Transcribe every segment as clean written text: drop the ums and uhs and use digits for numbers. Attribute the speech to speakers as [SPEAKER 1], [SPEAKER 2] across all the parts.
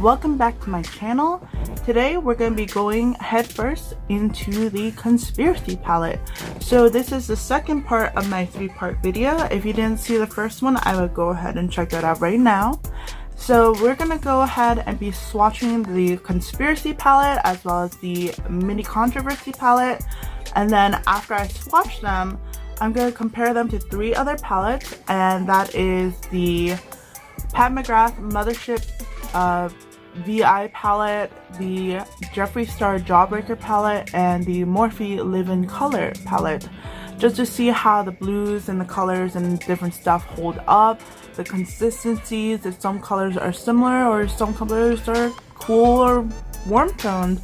[SPEAKER 1] welcome back to my channel. Today we're going to be going headfirst into the conspiracy palette. So this is the second part of my 3-part video. If you didn't see the first one, I would go ahead and check that out right now. So we're going to go ahead and be swatching the conspiracy palette as well as the mini controversy palette, and then after I swatch them, I'm going to compare them to 3 other palettes, and that is the Pat McGrath Mothership VI palette, the Jeffree Star Jawbreaker palette, and the Morphe Live in Color palette, just to see how the blues and the colors and different stuff hold up, the consistencies, if some colors are similar or some colors are cool or warm toned.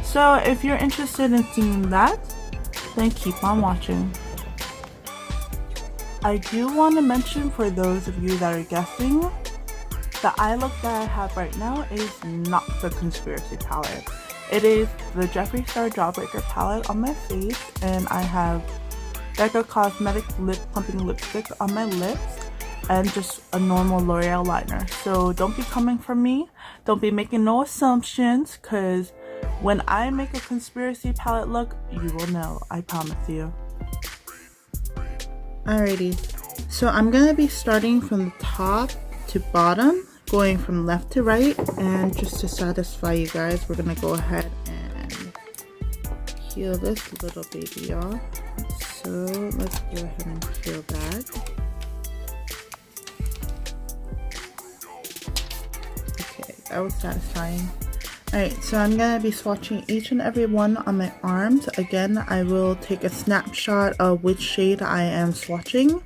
[SPEAKER 1] So if you're interested in seeing that, then keep on watching. I do want to mention, for those of you that are guessing, the eye look that I have right now is not the conspiracy palette. It is the Jeffree Star Jawbreaker palette on my face, and I have Becca Cosmetics lip plumping lipstick on my lips, and just a normal L'Oreal liner. So don't be coming for me. Don't be making no assumptions, because when I make a conspiracy palette look, you will know. I promise you. Alrighty, so I'm gonna be starting from the top to bottom, going from left to right, and just to satisfy you guys, we're gonna go ahead and peel this little baby off. So let's go ahead and peel that. Okay, that was satisfying. Alright, so I'm going to be swatching each and every one on my arms. Again, I will take a snapshot of which shade I am swatching,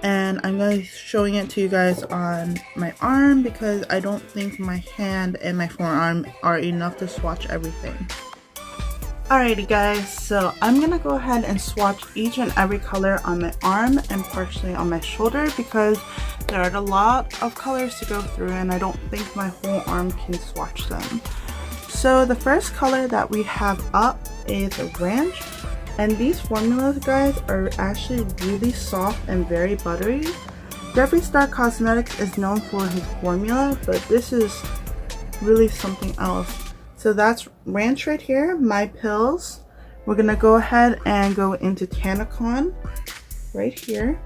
[SPEAKER 1] and I'm going to be showing it to you guys on my arm because I don't think my hand and my forearm are enough to swatch everything. Alrighty guys, so I'm going to go ahead and swatch each and every color on my arm and partially on my shoulder because there are a lot of colors to go through and I don't think my whole arm can swatch them. So the first color that we have up is a Ranch, and these formulas, guys, are actually really soft and very buttery. Jeffree Star Cosmetics is known for his formula, but this is really something else. So that's Ranch right here, My Pills. We're gonna go ahead and go into Tanacon right here.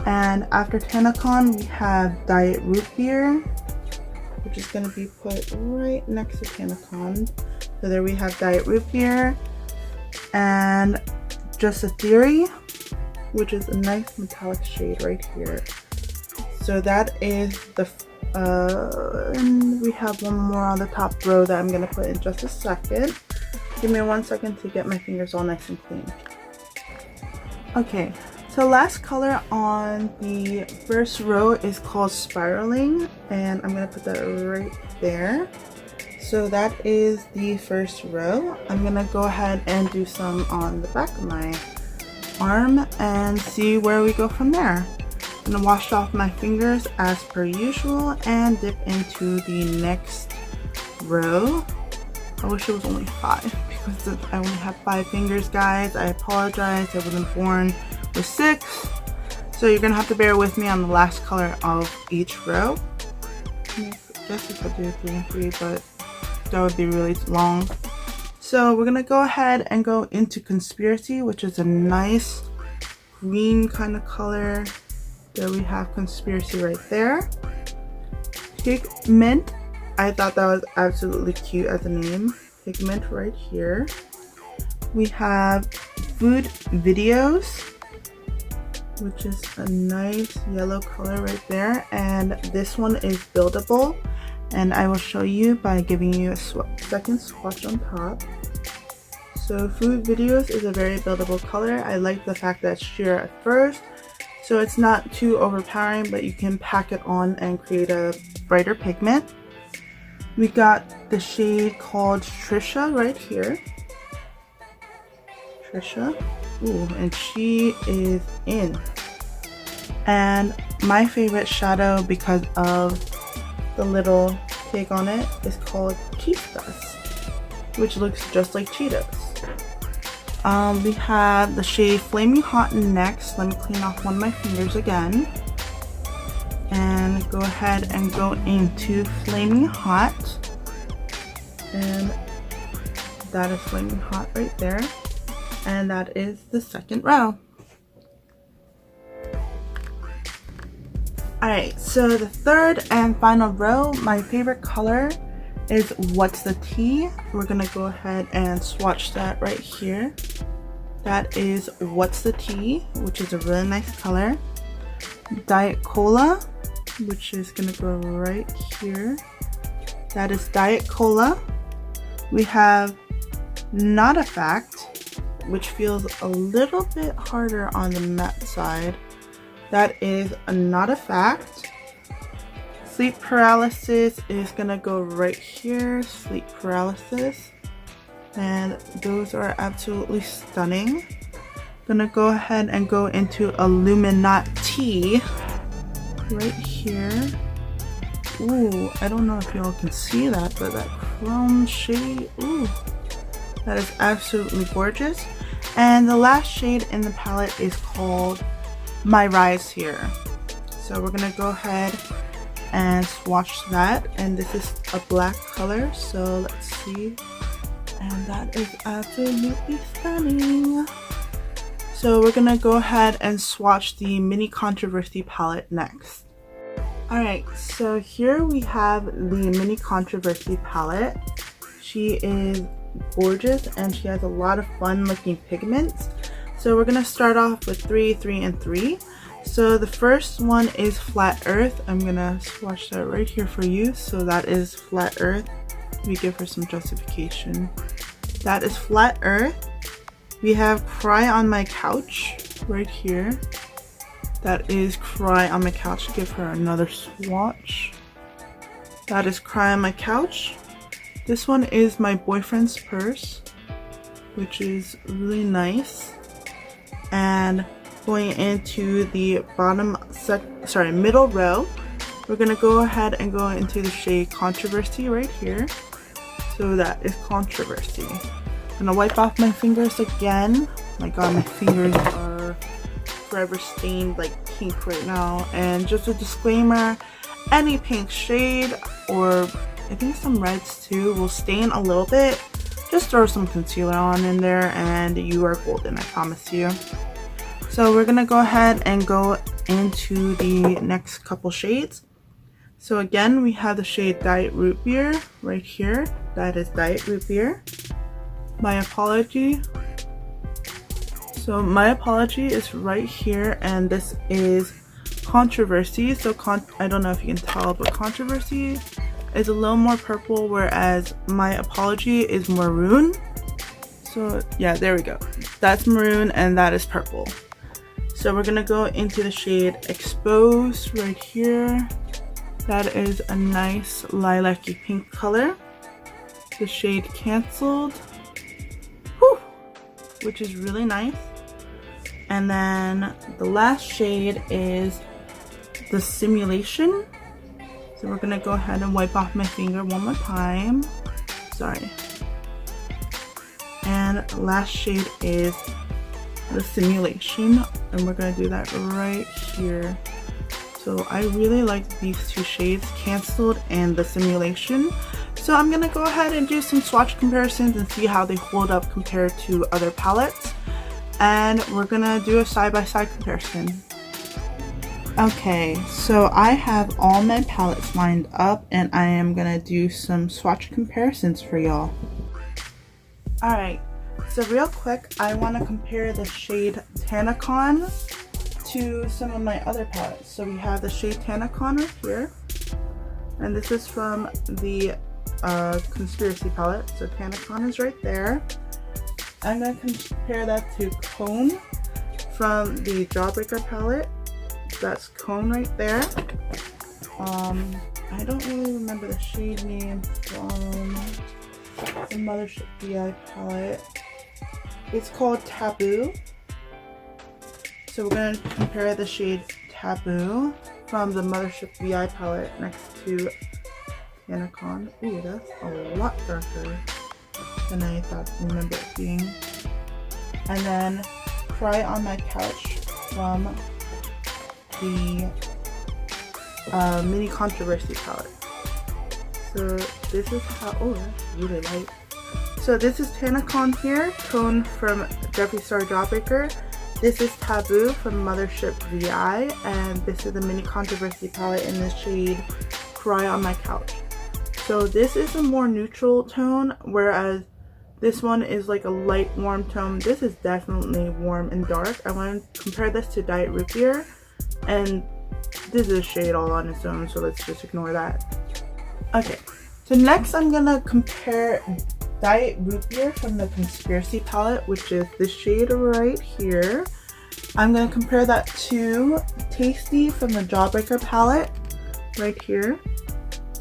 [SPEAKER 1] And after Tanacon, we have Diet Root Beer, which is going to be put right next to Tanacon. So there we have Diet Root Beer, and Just a Theory, which is a nice metallic shade right here. So that is the and we have one more on the top row that I'm going to put in just a second. Give me 1 second to get my fingers all nice and clean. Okay, so last color on the first row is called Spiraling, and I'm going to put that right there. So that is the first row. I'm going to go ahead and do some on the back of my arm and see where we go from there. I'm going to wash off my fingers as per usual and dip into the next row. I wish it was only 5 because I only have 5 fingers, guys. I apologize, I wasn't born with 6. So you're gonna have to bear with me on the last color of each row. I guess we could do 3 and 3, but that would be really long. So we're gonna go ahead and go into Conspiracy, which is a nice green kind of color. There we have Conspiracy right there. Pigment, I thought that was absolutely cute as a name. Pigment right here. We have Food Videos, which is a nice yellow color right there, and this one is buildable, and I will show you by giving you a second swatch on top. So Food Videos is a very buildable color. I like the fact that it's sheer at first, so it's not too overpowering, but you can pack it on and create a brighter pigment. We got the shade called Trisha right here. Trisha. Ooh, and she is in. And my favorite shadow, because of the little pig on it, is called Cheetos, which looks just like Cheetos. We have the shade Flaming Hot next. Let me clean off one of my fingers again. And go ahead and go into Flaming Hot. And that is Flaming Hot right there. And that is the second row. Alright, so the third and final row, my favorite color is What's the Tea. We're gonna go ahead and swatch that right here. That is What's the Tea, which is a really nice color. Diet Cola, which is gonna go right here. That is Diet Cola. We have Not a Fact, which feels a little bit harder on the matte side. That is Not a Fact. Sleep Paralysis is gonna go right here. Sleep Paralysis. And those are absolutely stunning. Gonna go ahead and go into Illuminati right here. Ooh, I don't know if y'all can see that, but that chrome shade, ooh, that is absolutely gorgeous. And the last shade in the palette is called My Rise Here. So we're gonna go ahead and swatch that, and this is a black color, so let's see. And that is absolutely stunning. So we're gonna go ahead and swatch the Mini Controversy palette next. Alright, so here we have the Mini Controversy palette. She is gorgeous and she has a lot of fun looking pigments. So we're gonna start off with 3, 3, and 3. So the first one is Flat Earth. I'm gonna swatch that right here for you. So that is Flat Earth. Let me give her some justification. That is Flat Earth. We have Cry on My Couch right here. That is Cry on My Couch. Give her another swatch. That is Cry on My Couch. This one is My Boyfriend's Purse, which is really nice. And going into the middle row, we're gonna go ahead and go into the shade Controversy right here. So that is Controversy. I'm gonna wipe off my fingers again. My god, my fingers are forever stained like pink right now. And just a disclaimer, any pink shade, or I think some reds too, will stain a little bit. Just throw some concealer on in there and you are golden, I promise you. So we're gonna go ahead and go into the next couple shades. So again, we have the shade Diet Root Beer right here. That is Diet Root Beer. My Apology. So My Apology is right here, and this is Controversy. So I don't know if you can tell, but Controversy is a little more purple, whereas My Apology is maroon. So yeah, there we go. That's maroon and that is purple. So we're gonna go into the shade Expose right here. That is a nice lilac-y pink color. The shade Cancelled, whew, which is really nice. And then the last shade is the Simulation. So we're gonna go ahead and wipe off my finger one more time. Sorry. And last shade is the Simulation, and we're gonna do that right here. So I really like these two shades, Cancelled and the Simulation. So I'm gonna go ahead and do some swatch comparisons and see how they hold up compared to other palettes. And we're gonna do a side-by-side comparison. Okay, so I have all my palettes lined up and I am gonna do some swatch comparisons for y'all. Alright, so real quick, I want to compare the shade Tanacon to some of my other palettes. So we have the shade Tanacon right here, and this is from the Conspiracy palette. So Tanacon is right there. I'm going to compare that to Cone from the Jawbreaker palette. That's Cone right there. I don't really remember the shade name from the Mothership VI palette. It's called Taboo. So we're going to compare the shade Taboo from the Mothership VI palette next to Tanacon. Ooh, that's a lot darker than I remember it being. And then Cry on My Couch from the Mini Controversy palette. So this is how, oh, that's really light. So this is Tanacon here, tone from Jeffree Star Jawbreaker. This is Taboo from Mothership VI, and this is the Mini Controversy palette in the shade Cry on My Couch. So this is a more neutral tone, whereas this one is like a light warm tone. This is definitely warm and dark. I want to compare this to Diet Root Beer, and this is a shade all on its own, so let's just ignore that. Okay, so next I'm gonna compare Diet Root Beer from the Conspiracy palette, which is this shade right here. I'm gonna compare that to Tasty from the Jawbreaker palette right here.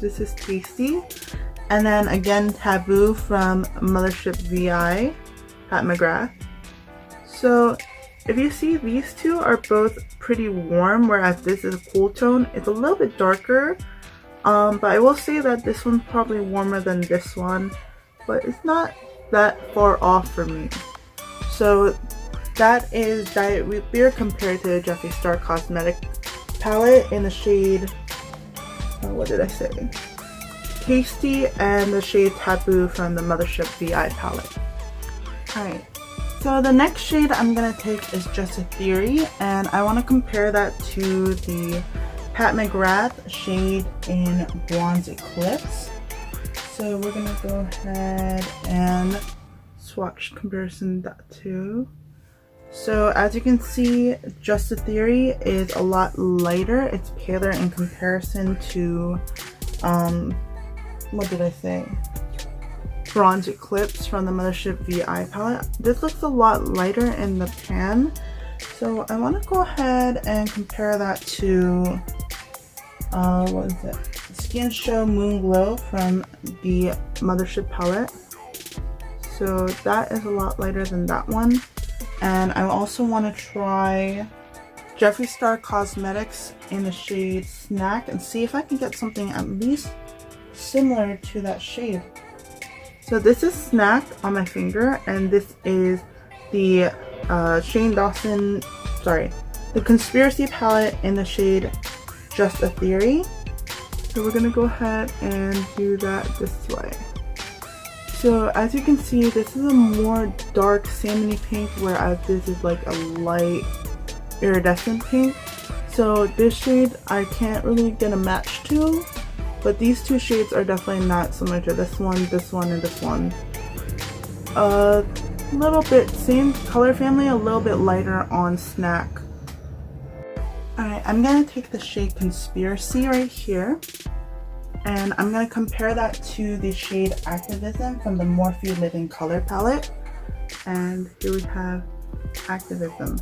[SPEAKER 1] This is Tasty. And then again, Taboo from Mothership VI, Pat McGrath. So if you see, these two are both pretty warm, whereas this is a cool tone. It's a little bit darker, but I will say that this one's probably warmer than this one, but it's not that far off for me. So that is Diet Root Beer compared to the Jeffree Star Cosmetic palette in the shade, what did I say? Tasty, and the shade Taboo from the Mothership VI palette. Alright, so the next shade I'm going to take is Just a Theory, and I want to compare that to the Pat McGrath shade in Bronze Eclipse. So we're going to go ahead and swatch comparison that too. So as you can see, Just a Theory is a lot lighter. It's paler in comparison to what did I say? Bronze Eclipse from the Mothership VI palette. This looks a lot lighter in the pan, so I want to go ahead and compare that to what is it? Skin Show Moon Glow from the Mothership palette. So that is a lot lighter than that one. And I also want to try Jeffree Star Cosmetics in the shade Snack and see if I can get something at least similar to that shade. So this is Snack on my finger, and this is the Shane Dawson, sorry, the Conspiracy palette in the shade Just a Theory. So we're gonna go ahead and do that this way. So as you can see, this is a more dark salmony pink, whereas this is like a light iridescent pink. So this shade I can't really get a match to, but these two shades are definitely not similar to this one, and this one. A little bit same color family, a little bit lighter on Snack. Alright, I'm gonna take the shade Conspiracy right here, and I'm gonna compare that to the shade Activism from the Morphe Living Color palette. And here we have Activism.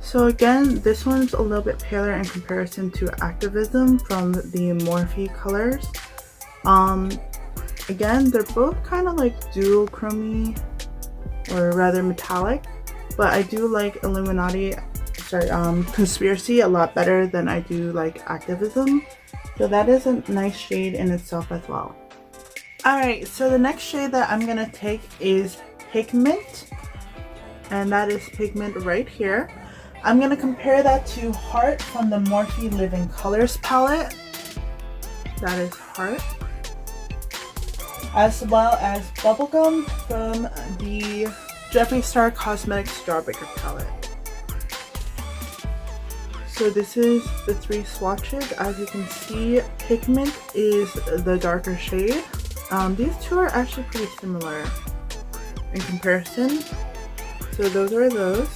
[SPEAKER 1] So again, this one's a little bit paler in comparison to Activism from the Morphe colors. Again, they're both kind of like duochrome, or rather metallic, but I do like Conspiracy a lot better than I do like Activism. So that is a nice shade in itself as well. Alright, so the next shade that I'm gonna take is Pigment, and that is Pigment right here. I'm going to compare that to Heart from the Morphe Living Colors palette. That is Heart. As well as Bubblegum from the Jeffree Star Cosmetics Jawbreaker palette. So this is the three swatches. As you can see, Pigment is the darker shade. These two are actually pretty similar in comparison. So those are those.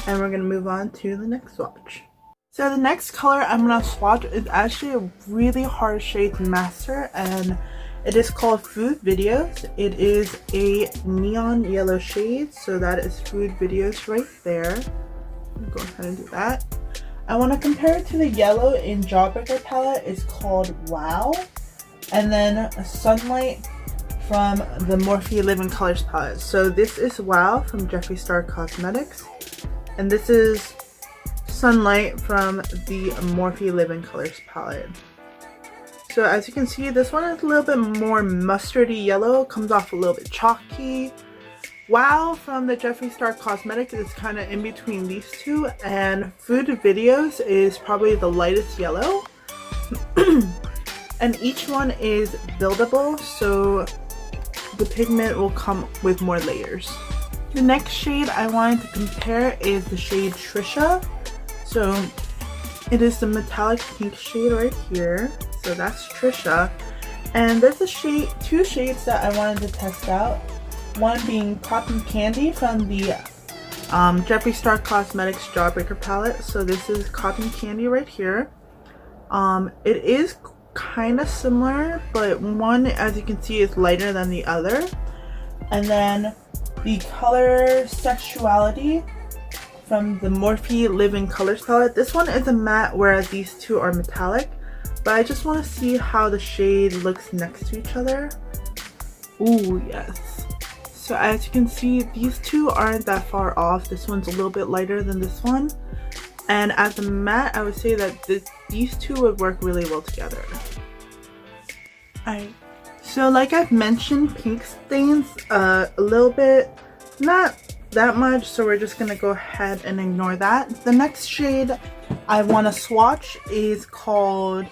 [SPEAKER 1] And we're going to move on to the next swatch. So the next color I'm going to swatch is actually a really hard shade to master, and it is called Food Videos. It is a neon yellow shade, so that is Food Videos right there. Go ahead and do that. I want to compare it to the yellow in Jawbreaker palette. It's called Wow. And then Sunlight from the Morphe Living Colors palette. So this is Wow from Jeffree Star Cosmetics. And this is Sunlight from the Morphe Living Colors palette. So as you can see, this one is a little bit more mustardy yellow, comes off a little bit chalky. Wow from the Jeffree Star Cosmetics is kind of in between these two, and Food Videos is probably the lightest yellow. And each one is buildable, so the pigment will come with more layers. The next shade I wanted to compare is the shade Trisha. So it is the metallic pink shade right here. So that's Trisha. And there's two shades that I wanted to test out. One being Cotton Candy from the Jeffree Star Cosmetics Jawbreaker palette. So this is Cotton Candy right here. It is kind of similar, but one, as you can see, is lighter than the other. And then the color Sexuality from the Morphe Living Colors palette. This one is a matte, whereas these two are metallic. But I just want to see how the shade looks next to each other. Ooh, yes. So as you can see, these two aren't that far off. This one's a little bit lighter than this one. And as a matte, I would say that these two would work really well together. Alright, so like I've mentioned, pink stains a little bit, not that much, so we're just gonna go ahead and ignore that. The next shade I want to swatch is called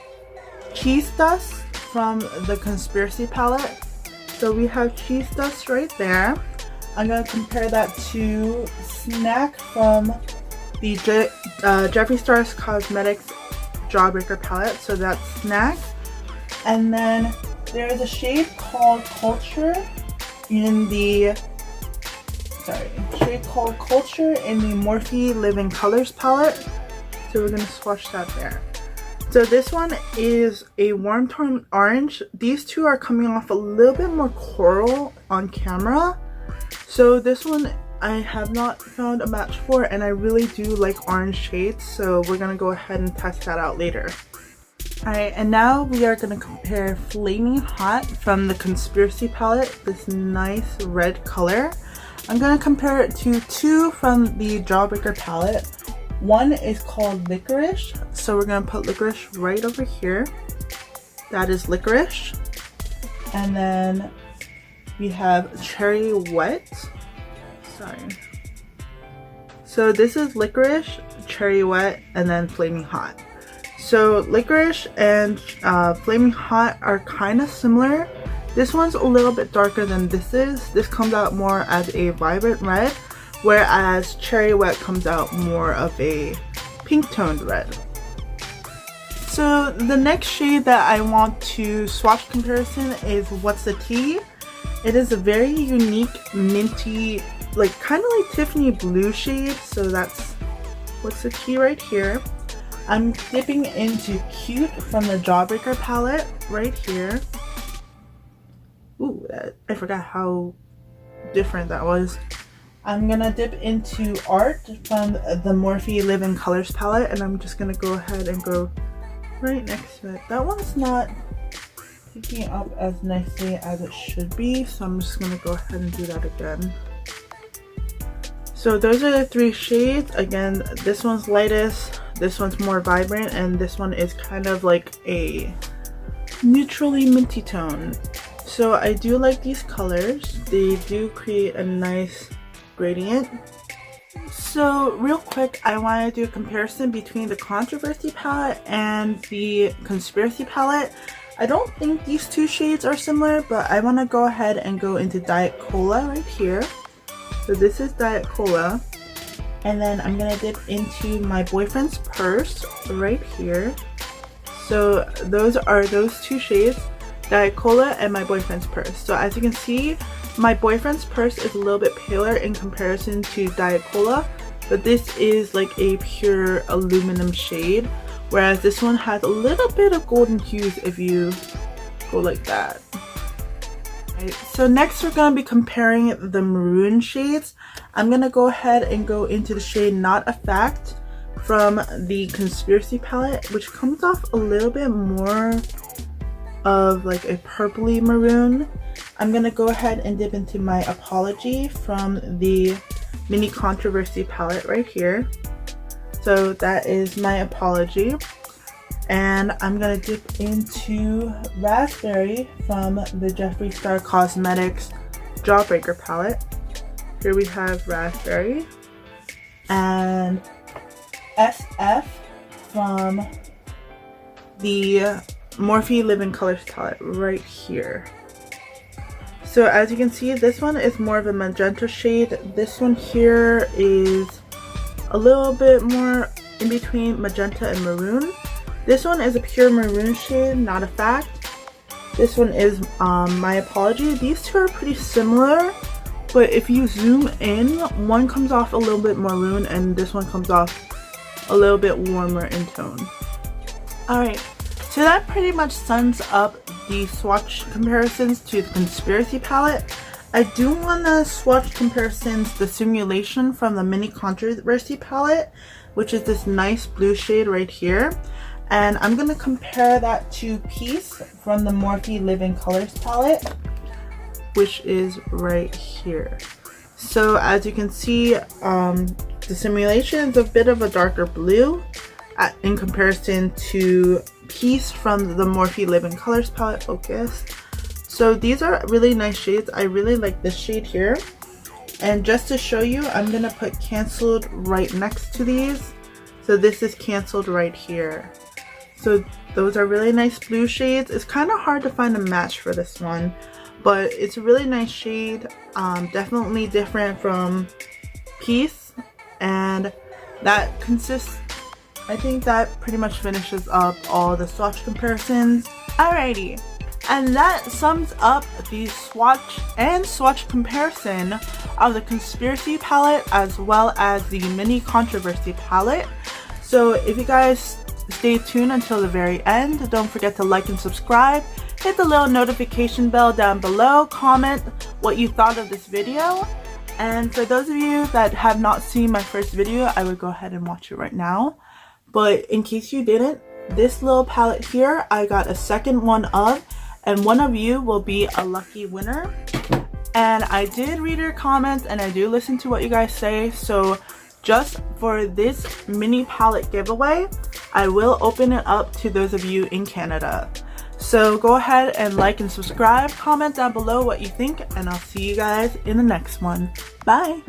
[SPEAKER 1] Cheese Dust from the Conspiracy palette. So we have Cheese Dust right there. I'm going to compare that to Snack from the Jeffree Star Cosmetics Jawbreaker palette. So that's Snack. And then there's a shade called Culture in the Morphe Living Colors palette. So we're going to swatch that there. So this one is a warm tone orange. These two are coming off a little bit more coral on camera. So this one I have not found a match for, and I really do like orange shades, so we're gonna go ahead and test that out later. Alright, and now we are gonna compare Flaming Hot from the Conspiracy palette, this nice red color. I'm gonna compare it to two from the Jawbreaker palette. One is called Licorice, so we're gonna put Licorice right over here. That is Licorice. And then we have Cherry Wet. Sorry. So this is Licorice, Cherry Wet, and then Flaming Hot. So Licorice and Flaming Hot are kind of similar. This one's a little bit darker than this is. This comes out more as a vibrant red, whereas Cherry Wet comes out more of a pink toned red. So the next shade that I want to swatch comparison is What's the Tea. It is a very unique minty, like kind of like Tiffany blue shade. So that's What's the Tea right here. I'm dipping into Cute from the Jawbreaker palette right here. Ooh, I forgot how different that was. I'm gonna dip into Art from the Morphe Living Colors palette, and I'm just gonna go ahead and go right next to it. That one's not picking up as nicely as it should be, so I'm just gonna go ahead and do that again. So those are the three shades. Again, this one's lightest, this one's more vibrant, and this one is kind of like a neutrally minty tone. So I do like these colors. They do create a nice gradient. So real quick, I want to do a comparison between the Controversy palette and the Conspiracy palette. I don't think these two shades are similar, but I want to go ahead and go into Diet Cola right here. So this is Diet Cola, and then I'm gonna dip into My Boyfriend's Purse right here. So those are those two shades, Diet Cola and My Boyfriend's Purse. So as you can see, My Boyfriend's Purse is a little bit paler in comparison to Diet Cola, but this is like a pure aluminum shade, whereas this one has a little bit of golden hues if you go like that. Right, so next we're going to be comparing the maroon shades. I'm going to go ahead and go into the shade Not a Fact from the Conspiracy palette, which comes off a little bit more of like a purpley maroon. I'm going to go ahead and dip into My Apology from the Mini Controversy palette right here. So that is My Apology. And I'm going to dip into Raspberry from the Jeffree Star Cosmetics Jawbreaker palette. Here we have Raspberry and SF from the Morphe Live in Colors palette right here. So as you can see, this one is more of a magenta shade. This one here is a little bit more in between magenta and maroon. This one is a pure maroon shade, not a fact. This one is my apology. These two are pretty similar, but if you zoom in, one comes off a little bit maroon and this one comes off a little bit warmer in tone. Alright, so that pretty much sums up the swatch comparisons to the Conspiracy palette. I do want to swatch comparisons the Simulation from the Mini Controversy palette, which is this nice blue shade right here. And I'm going to compare that to Peace from the Morphe Live in Colors palette, which is right here. So as you can see, the Simulation is a bit of a darker blue in comparison to Peace from the Morphe Live in Colors palette. Focus. So these are really nice shades. I really like this shade here. And just to show you, I'm going to put Canceled right next to these. So this is Canceled right here. So those are really nice blue shades. It's kind of hard to find a match for this one, but it's a really nice shade. Definitely different from Peace, and that consists, I think that pretty much finishes up all the swatch comparisons. Alrighty, and that sums up the swatch and swatch comparison of the Conspiracy palette as well as the Mini Controversy palette. So if you guys stay tuned until the very end, don't forget to like and subscribe, hit the little notification bell down below, comment what you thought of this video, and for those of you that have not seen my first video, I would go ahead and watch it right now. But in case you didn't, this little palette here I got a second one of, and one of you will be a lucky winner. And I did read your comments and I do listen to what you guys say, so just for this mini palette giveaway, I will open it up to those of you in Canada. So go ahead and like and subscribe, comment down below what you think, and I'll see you guys in the next one. Bye!